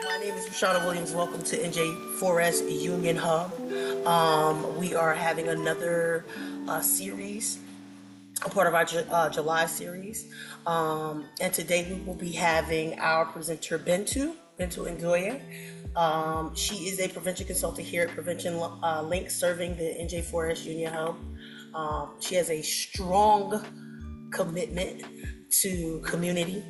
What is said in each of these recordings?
My name is Rashada Williams. Welcome to NJ4S Union Hub. We are having another series, a part of our July series. And today we will be having our presenter, Bintou Ndoye. She is a prevention consultant here at Prevention Link, serving the NJ4S Union Hub. She has a strong commitment to community.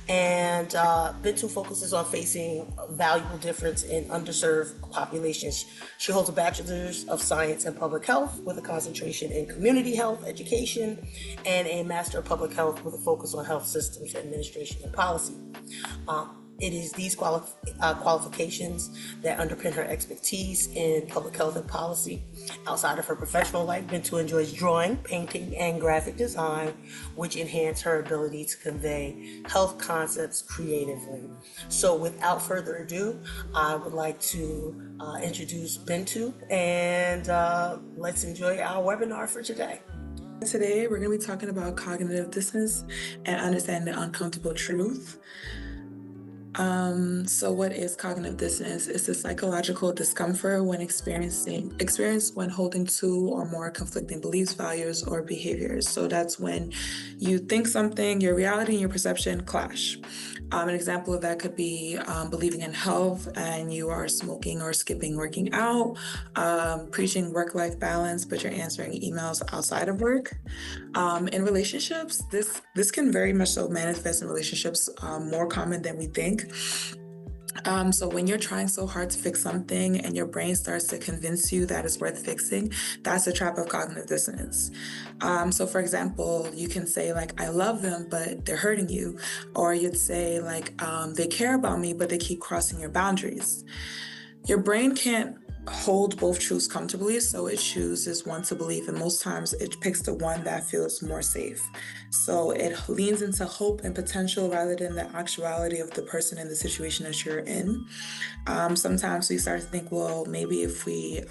And Bintou focuses on facing valuable difference in underserved populations. She holds a bachelor's of science in public health with a concentration in community health education and a master of public health with a focus on health systems administration and policy. It is these qualifications that underpin her expertise in public health and policy. Outside of her professional life, Bintou enjoys drawing, painting, and graphic design, which enhance her ability to convey health concepts creatively. So without further ado, I would like to introduce Bintou, and let's enjoy our webinar for today. Today, we're going to be talking about cognitive dissonance and understanding the uncomfortable truth. So what is cognitive dissonance? It's a psychological discomfort when experienced when holding two or more conflicting beliefs, values, or behaviors. So that's when you think something, your reality and your perception clash. An example of that could be believing in health and you are smoking or skipping working out, preaching work-life balance, but you're answering emails outside of work. In relationships, this can very much so manifest in relationships, more common than we think. So when you're trying so hard to fix something and your brain starts to convince you that it's worth fixing, that's the trap of cognitive dissonance. So for example, you can say like, I love them, but they're hurting you. Or you'd say like, they care about me, but they keep crossing your boundaries. Your brain can't hold both truths comfortably, so it chooses one to believe, and most times it picks the one that feels more safe. So it leans into hope and potential rather than the actuality of the person and the situation that you're in. Sometimes we start to think, well, maybe if we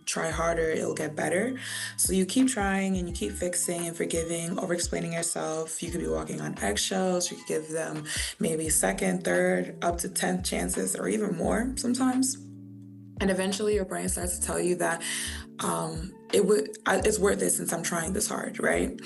try harder, it'll get better. So you keep trying and you keep fixing and forgiving, over-explaining yourself. You could be walking on eggshells. You could give them maybe second, third, up to 10 chances or even more sometimes. And eventually your brain starts to tell you that it's worth it since I'm trying this hard, right?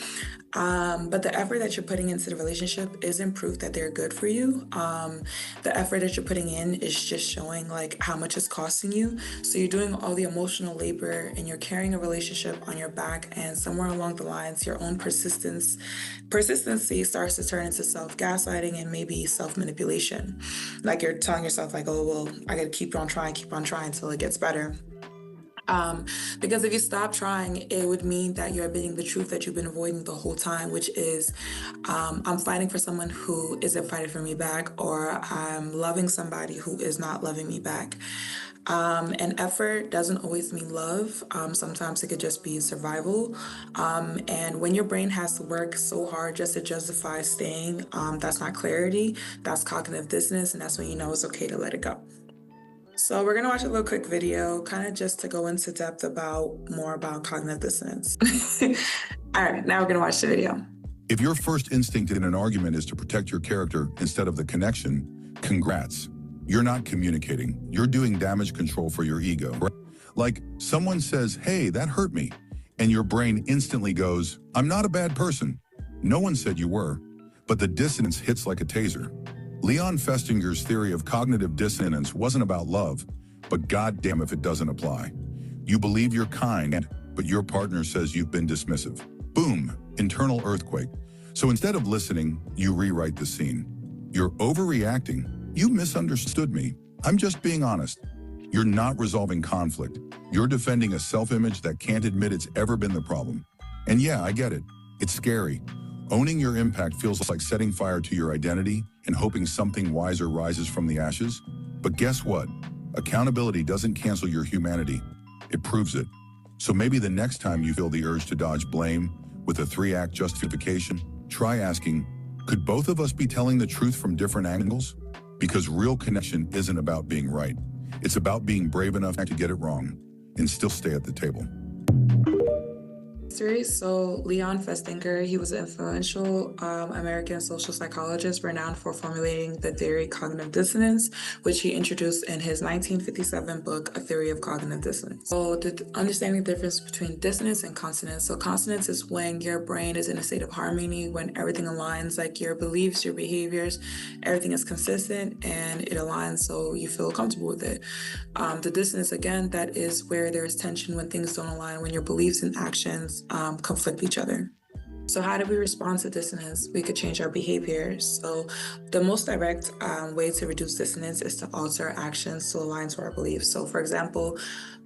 But the effort that you're putting into the relationship isn't proof that they're good for you. The effort that you're putting in is just showing like how much it's costing you. So you're doing all the emotional labor and you're carrying a relationship on your back, and somewhere along the lines, your own persistency starts to turn into self-gaslighting and maybe self-manipulation. Like you're telling yourself like, oh, well, I gotta keep on trying until it gets better. Because if you stop trying, it would mean that you're admitting the truth that you've been avoiding the whole time, which is I'm fighting for someone who isn't fighting for me back, or I'm loving somebody who is not loving me back. And effort doesn't always mean love. Sometimes it could just be survival. And when your brain has to work so hard just to justify staying, that's not clarity, that's cognitive dissonance, and that's when you know it's okay to let it go. So we're going to watch a little quick video, kind of just to go into depth more about cognitive dissonance. All right, now we're going to watch the video. If your first instinct in an argument is to protect your character instead of the connection, congrats. You're not communicating. You're doing damage control for your ego. Like someone says, hey, that hurt me. And your brain instantly goes, I'm not a bad person. No one said you were. But the dissonance hits like a taser. Leon Festinger's theory of cognitive dissonance wasn't about love, but goddamn if it doesn't apply. You believe you're kind, but your partner says you've been dismissive. Boom, internal earthquake. So instead of listening, you rewrite the scene. You're overreacting. You misunderstood me. I'm just being honest. You're not resolving conflict. You're defending a self-image that can't admit it's ever been the problem. And yeah, I get it. It's scary. Owning your impact feels like setting fire to your identity and hoping something wiser rises from the ashes. But guess what? Accountability doesn't cancel your humanity. It proves it. So maybe the next time you feel the urge to dodge blame with a 3-act justification, try asking, could both of us be telling the truth from different angles? Because real connection isn't about being right. It's about being brave enough to get it wrong and still stay at the table. history. So Leon Festinger, he was an influential American social psychologist renowned for formulating the theory cognitive dissonance, which he introduced in his 1957 book, A Theory of Cognitive Dissonance. So understanding the difference between dissonance and consonance. So consonance is when your brain is in a state of harmony, when everything aligns, like your beliefs, your behaviors, everything is consistent and it aligns so you feel comfortable with it. The dissonance, again, that is where there's tension when things don't align, when your beliefs and actions conflict each other. So how do we respond to dissonance? We could change our behavior. So the most direct way to reduce dissonance is to alter our actions to align to our beliefs. So for example,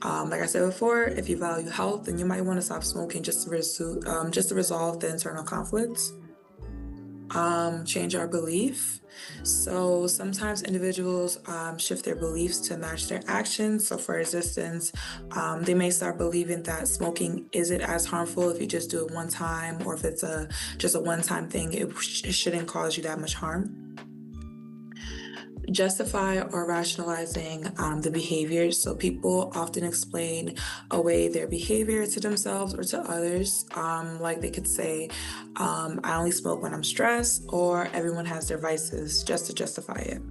like I said before, if you value health, then you might want to stop smoking just to resolve the internal conflicts. Change our belief. So sometimes individuals shift their beliefs to match their actions. So for resistance, they may start believing that smoking isn't as harmful if you just do it one time, or if it's just a one-time thing, it shouldn't cause you that much harm. Justify or rationalizing the behavior. So people often explain away their behavior to themselves or to others. Like they could say, I only smoke when I'm stressed, or everyone has their vices, just to justify it.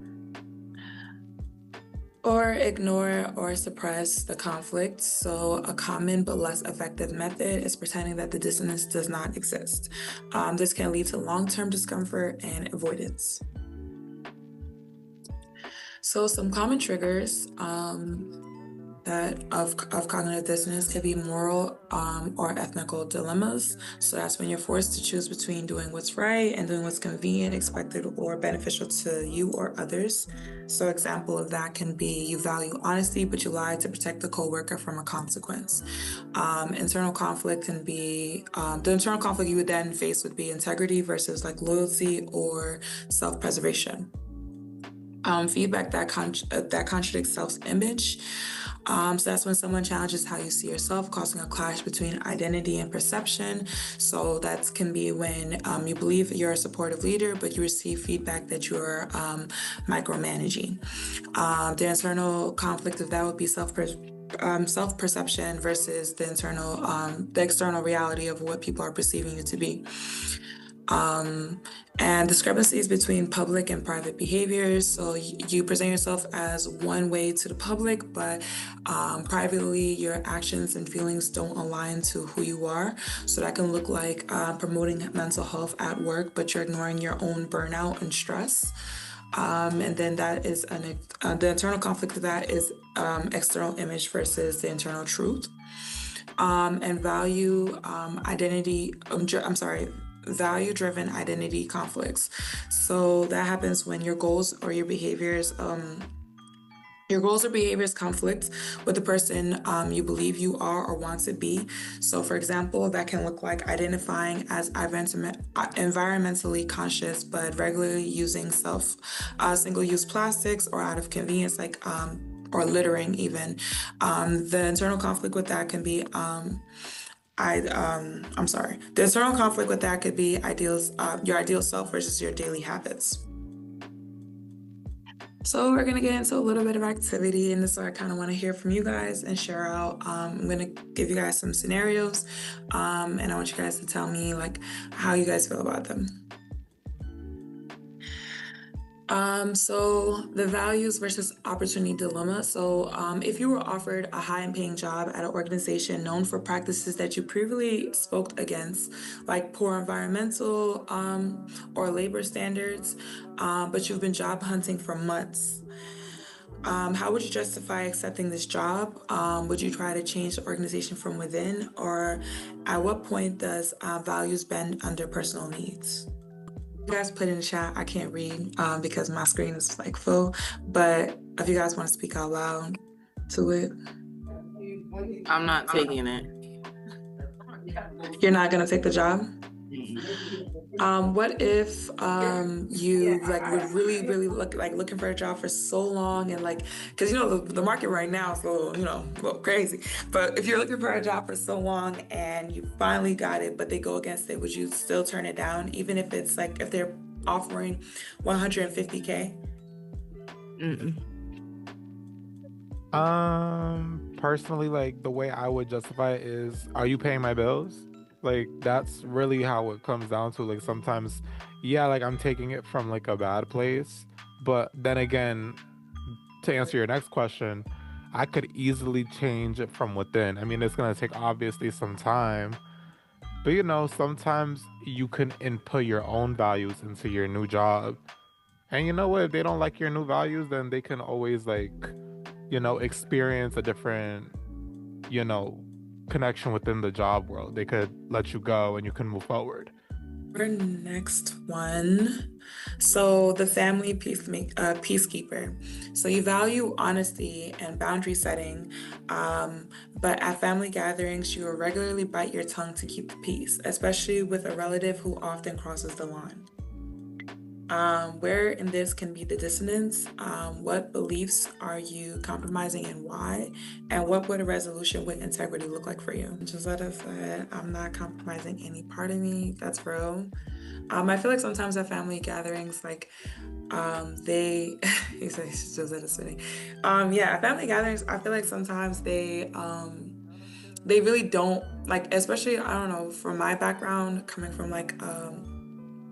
Or ignore or suppress the conflict. So a common but less effective method is pretending that the dissonance does not exist. This can lead to long-term discomfort and avoidance. So some common triggers of cognitive dissonance can be moral or ethical dilemmas. So that's when you're forced to choose between doing what's right and doing what's convenient, expected, or beneficial to you or others. So example of that can be you value honesty, but you lie to protect the coworker from a consequence. Internal conflict can be, the internal conflict you would then face would be integrity versus like loyalty or self-preservation. Feedback that contradicts self-image. So that's when someone challenges how you see yourself, causing a clash between identity and perception. So that can be when you believe you're a supportive leader, but you receive feedback that you're micromanaging. The internal conflict of that would be self-perception versus the external reality of what people are perceiving you to be. And discrepancies between public and private behaviors. So you present yourself as one way to the public, but privately your actions and feelings don't align to who you are. So that can look like promoting mental health at work, but you're ignoring your own burnout and stress. And then that is the internal conflict of that is external image versus the internal truth. And value-driven identity conflicts. So that happens when your goals or behaviors conflict with the person you believe you are or want to be. So for example, that can look like identifying as environmentally conscious, but regularly using single-use plastics or out of convenience, like or littering even. The internal conflict with that can be the internal conflict with that could be your ideal self versus your daily habits. So we're gonna get into a little bit of activity, and this is what I kind of want to hear from you guys and share out. I'm gonna give you guys some scenarios, and I want you guys to tell me like how you guys feel about them. So the values versus opportunity dilemma. So if you were offered a high and paying job at an organization known for practices that you previously spoke against, like poor environmental or labor standards, but you've been job hunting for months, how would you justify accepting this job? Would you try to change the organization from within? Or at what point does values bend under personal needs? You guys put in the chat. I can't read because my screen is like full, but if you guys want to speak out loud to it. I'm not taking it. You're not gonna take the job? What if you like were really looking for a job for so long, and like, because you know the market right now is a little crazy, but if you're looking for a job for so long and you finally got it but they go against it, would you still turn it down even if it's like if they're offering $150K? Personally, like the way I would justify it is, are you paying my bills? Like that's really how it comes down to. Like sometimes, yeah, like I'm taking it from like a bad place, but then again, to answer your next question, I could easily change it from within. I mean, it's gonna take obviously some time, but sometimes you can input your own values into your new job. And you know what? If they don't like your new values, then they can always like, experience a different, you know, connection within the job world. They could let you go and you can move forward. Our next one. So the family peacekeeper. So you value honesty and boundary setting, but at family gatherings, you will regularly bite your tongue to keep the peace, especially with a relative who often crosses the line. Where in this can be the dissonance? What beliefs are you compromising and why? And what would a resolution with integrity look like for you? Josetta said, I'm not compromising any part of me. That's real. I feel like sometimes at family gatherings, like, they, he says Josetta's sitting. Yeah, at family gatherings, I feel like sometimes they really don't, like, especially, I don't know, from my background, coming from like,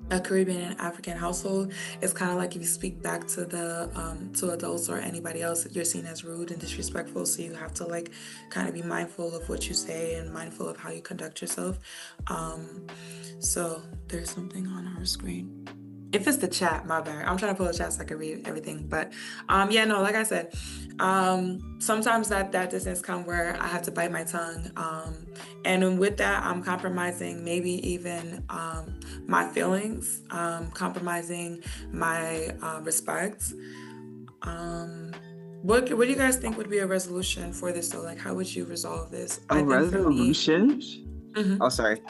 a Caribbean and African household, it's kind of like if you speak back to the to adults or anybody else, you're seen as rude and disrespectful. So you have to like kind of be mindful of what you say and mindful of how you conduct yourself. So there's something on our screen. If it's the chat, my bad. I'm trying to pull the chat so I can read everything. But yeah, no, like I said, sometimes that distance come where I have to bite my tongue. And with that, I'm compromising maybe even my feelings, compromising my respect. What do you guys think would be a resolution for this? So like, how would you resolve this? A resolution? Mm-hmm. Oh, sorry.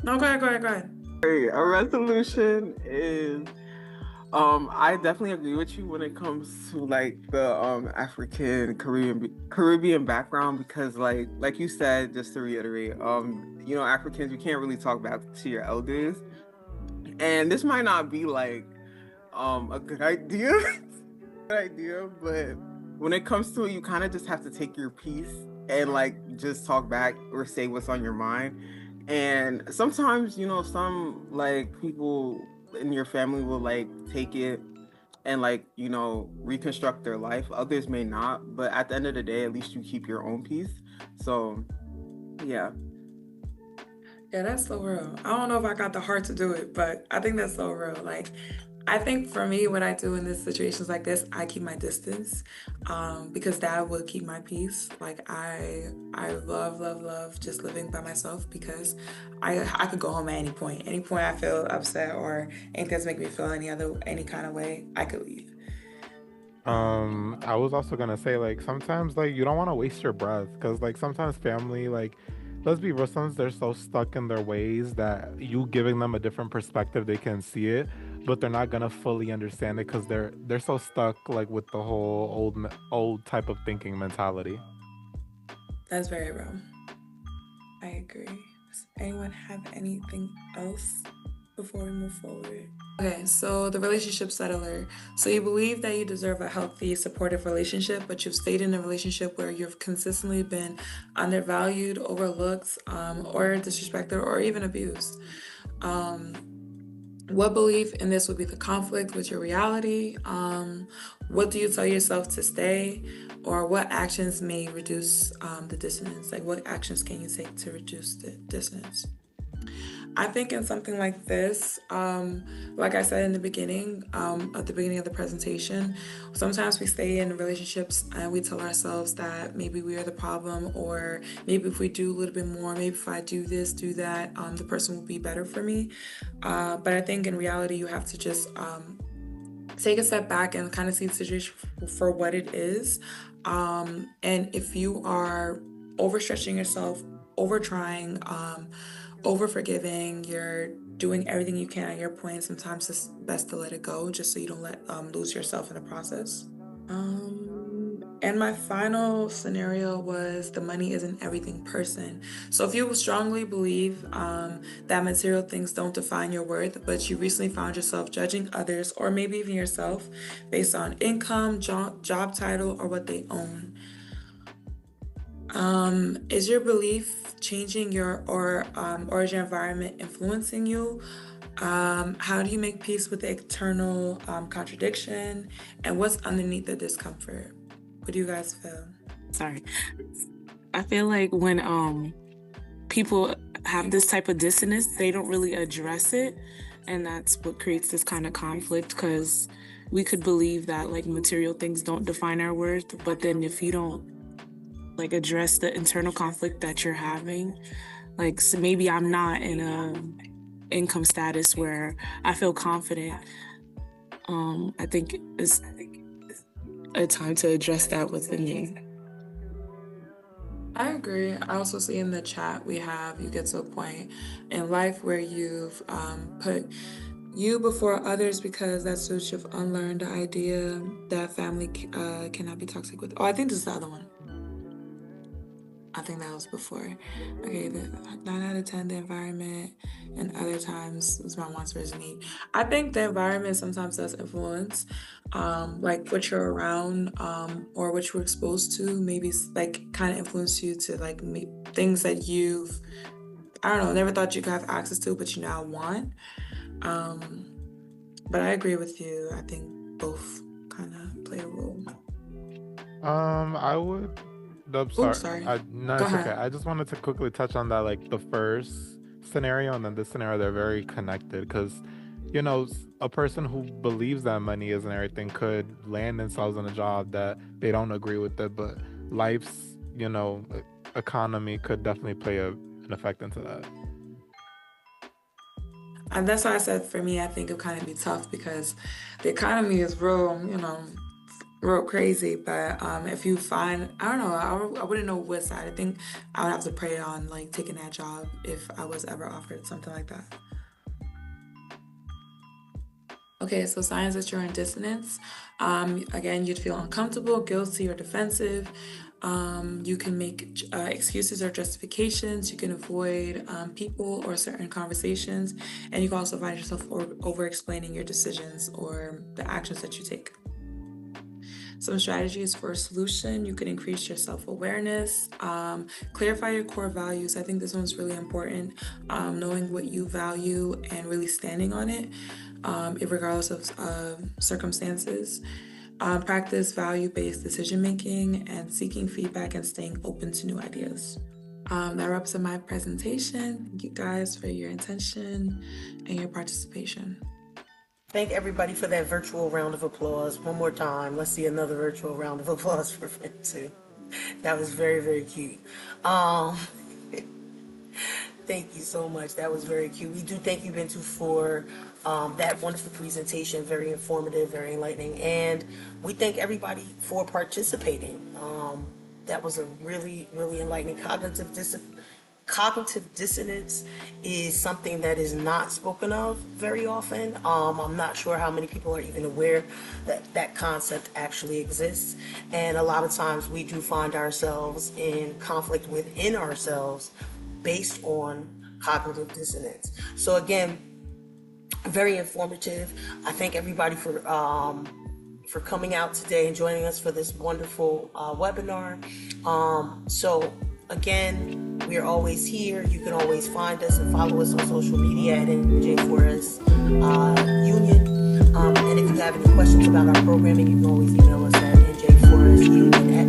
No, go ahead. A resolution is I definitely agree with you when it comes to like the African Caribbean background, because like you said, just to reiterate, Africans, you can't really talk back to your elders, and this might not be like a good idea but when it comes to it, you kind of just have to take your piece and like just talk back or say what's on your mind. And sometimes, some like people in your family will like take it and like, reconstruct their life. Others may not, but at the end of the day, at least you keep your own peace. So, yeah. Yeah, that's so real. I don't know if I got the heart to do it, but I think that's so real. Like, I think for me, what I do in these situations like this, I keep my distance, because that will keep my peace. Like I love just living by myself, because I could go home at any point. Any point I feel upset or anything that's making me feel any kind of way, I could leave. I was also gonna say, like, sometimes like you don't want to waste your breath, because like sometimes family, like, let's be real, sometimes they're so stuck in their ways that you giving them a different perspective, they can see it, but they're not gonna fully understand it because they're so stuck like with the whole old type of thinking mentality. That's very real. I agree. Does anyone have anything else before we move forward? Okay, so the relationship settler. So you believe that you deserve a healthy, supportive relationship, but you've stayed in a relationship where you've consistently been undervalued, overlooked, or disrespected, or even abused. What belief in this would be the conflict with your reality? What do you tell yourself to stay? Or what actions may reduce the dissonance? Like, what actions can you take to reduce the dissonance? I think in something like this, like I said in the beginning, at the beginning of the presentation, sometimes we stay in relationships and we tell ourselves that maybe we are the problem, or maybe if we do a little bit more, maybe if I do this, do that, the person will be better for me. But I think in reality, you have to just take a step back and kind of see the situation for what it is. And if you are overstretching yourself, over trying, over forgiving, you're doing everything you can at your point, sometimes it's best to let it go just so you don't lose yourself in the process. And my final scenario was the money isn't everything person. So if you strongly believe that material things don't define your worth, but you recently found yourself judging others or maybe even yourself based on income, job title, or what they own. Is your belief changing or is your environment influencing you? How do you make peace with the external contradiction? And what's underneath the discomfort? What do you guys feel? Sorry. I feel like when people have this type of dissonance, they don't really address it. And that's what creates this kind of conflict, because we could believe that like material things don't define our worth, but then if you don't like address the internal conflict that you're having, like so maybe I'm not in a income status where I feel confident. I think it's a time to address that within me. I agree. I also see in the chat you get to a point in life where you've put you before others because that's what you've unlearned the idea that family cannot be toxic with. Oh, I think this is the other one. I think that was before. Okay, the 9 out of 10, the environment, and other times it's my wants versus need. I think the environment sometimes does influence, like what you're around, or what you're exposed to. Maybe like kind of influence you to like things that you've, I don't know, never thought you could have access to, but you now want. But I agree with you. I think both kind of play a role. I would. Sorry. No, it's okay. I just wanted to quickly touch on that, like the first scenario and then this scenario. They're very connected because, you know, a person who believes that money isn't everything could land themselves in a job that they don't agree with it, but life's, you know, economy could definitely play an effect into that. And that's why I said for me, I think it kind of be tough because the economy is real, you know, real crazy. But if you find, I don't know, I wouldn't know what side. I think I would have to pray on like taking that job if I was ever offered something like that. Okay, so signs that you're in dissonance. Again, you'd feel uncomfortable, guilty, or defensive. You can make excuses or justifications. You can avoid people or certain conversations. And you can also find yourself over-explaining your decisions or the actions that you take. Some strategies for a solution: you can increase your self-awareness, clarify your core values. I think this one's really important, knowing what you value and really standing on it, regardless of circumstances. Practice value-based decision-making and seeking feedback and staying open to new ideas. That wraps up my presentation. Thank you guys for your attention and your participation. Thank everybody for that virtual round of applause. One more time. Let's see another virtual round of applause for Bintou. That was very, very cute. Thank you so much. That was very cute. We do thank you, Bintou, for that wonderful presentation. Very informative, very enlightening. And we thank everybody for participating. That was a really, really enlightening. Cognitive dissonance is something that is not spoken of very often. I'm not sure how many people are even aware that that concept actually exists. And a lot of times we do find ourselves in conflict within ourselves based on cognitive dissonance. So again, very informative. I thank everybody for coming out today and joining us for this wonderful webinar. So again, we are always here. You can always find us and follow us on social media at NJ4S Union. And if you have any questions about our programming, you can always email us at NJ4S Union at